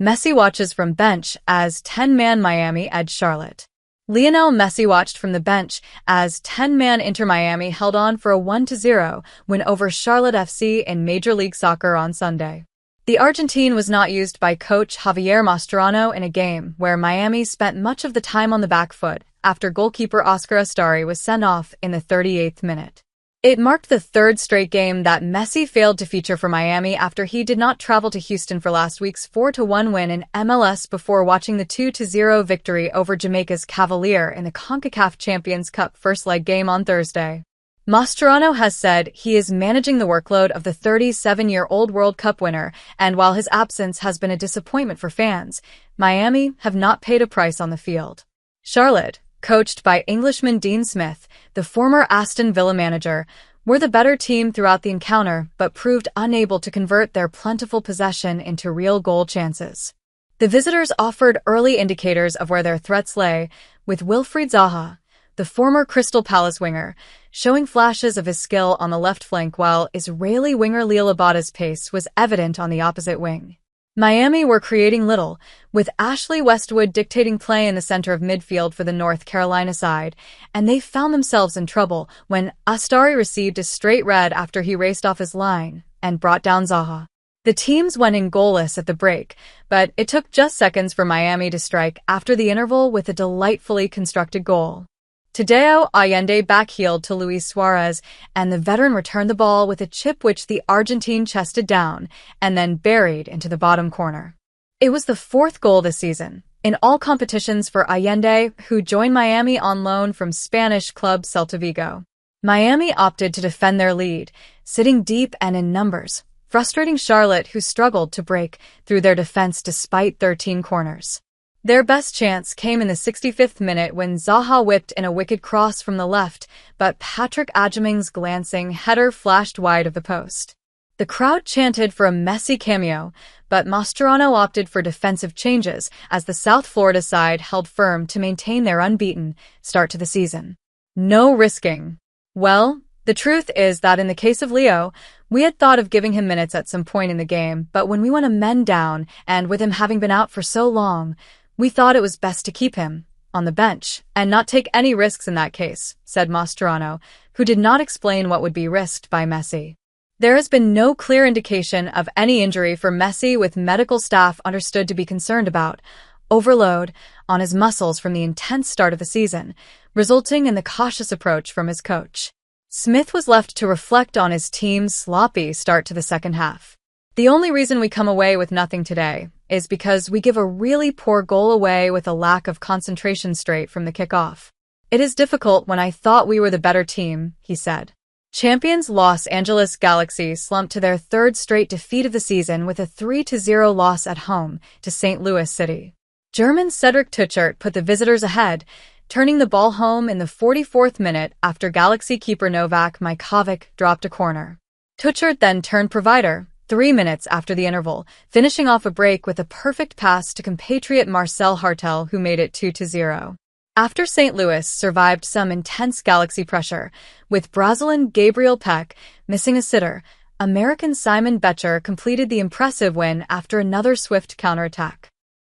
Messi watches from bench as 10-man Miami edged Charlotte. Lionel Messi watched from the bench as 10-man Inter Miami held on for a 1-0 win over Charlotte FC in Major League Soccer on Sunday. The Argentine was not used by coach Javier Mascherano in a game where Miami spent much of the time on the back foot after goalkeeper Oscar Astari was sent off in the 38th minute. It marked the third straight game that Messi failed to feature for Miami after he did not travel to Houston for last week's 4-1 win in MLS before watching the 2-0 victory over Jamaica's Cavalier in the CONCACAF Champions Cup first leg game on Thursday. Mascherano has said he is managing the workload of the 37-year-old World Cup winner, and while his absence has been a disappointment for fans, Miami have not paid a price on the field. Charlotte, coached by Englishman Dean Smith, the former Aston Villa manager, were the better team throughout the encounter but proved unable to convert their plentiful possession into real goal chances. The visitors offered early indicators of where their threats lay, with Wilfried Zaha, the former Crystal Palace winger, showing flashes of his skill on the left flank while Israeli winger Liel Abada's pace was evident on the opposite wing. Miami were creating little, with Ashley Westwood dictating play in the center of midfield for the North Carolina side, and they found themselves in trouble when Astari received a straight red after he raced off his line and brought down Zaha. The teams went in goalless at the break, but it took just seconds for Miami to strike after the interval with a delightfully constructed goal. Tadeo Allende backheeled to Luis Suarez, and the veteran returned the ball with a chip which the Argentine chested down and then buried into the bottom corner. It was the fourth goal this season in all competitions for Allende, who joined Miami on loan from Spanish club Celta Vigo. Miami opted to defend their lead, sitting deep and in numbers, frustrating Charlotte, who struggled to break through their defense despite 13 corners. Their best chance came in the 65th minute when Zaha whipped in a wicked cross from the left, but Patrick Adjeming's glancing header flashed wide of the post. The crowd chanted for a Messi cameo, but Mascherano opted for defensive changes as the South Florida side held firm to maintain their unbeaten start to the season. No risking. Well, the truth is that in the case of Leo, we had thought of giving him minutes at some point in the game, but when we went a men down, and with him having been out for so long, we thought it was best to keep him on the bench and not take any risks in that case, said Mascherano, who did not explain what would be risked by Messi. There has been no clear indication of any injury for Messi, with medical staff understood to be concerned about overload on his muscles from the intense start of the season, resulting in the cautious approach from his coach. Smith was left to reflect on his team's sloppy start to the second half. The only reason we come away with nothing today is because we give a really poor goal away with a lack of concentration straight from the kickoff. It is difficult when I thought we were the better team, he said. Champions Los Angeles Galaxy slumped to their third straight defeat of the season with a 3-0 loss at home to St. Louis City. German Cedric Tuchert put the visitors ahead, turning the ball home in the 44th minute after Galaxy keeper Novak Majkovic dropped a corner. Tuchert then turned provider 3 minutes after the interval, finishing off a break with a perfect pass to compatriot Marcel Hartel, who made it 2-0. After St. Louis survived some intense Galaxy pressure, with Brazilian Gabriel Peck missing a sitter, American Simon Becher completed the impressive win after another swift counterattack.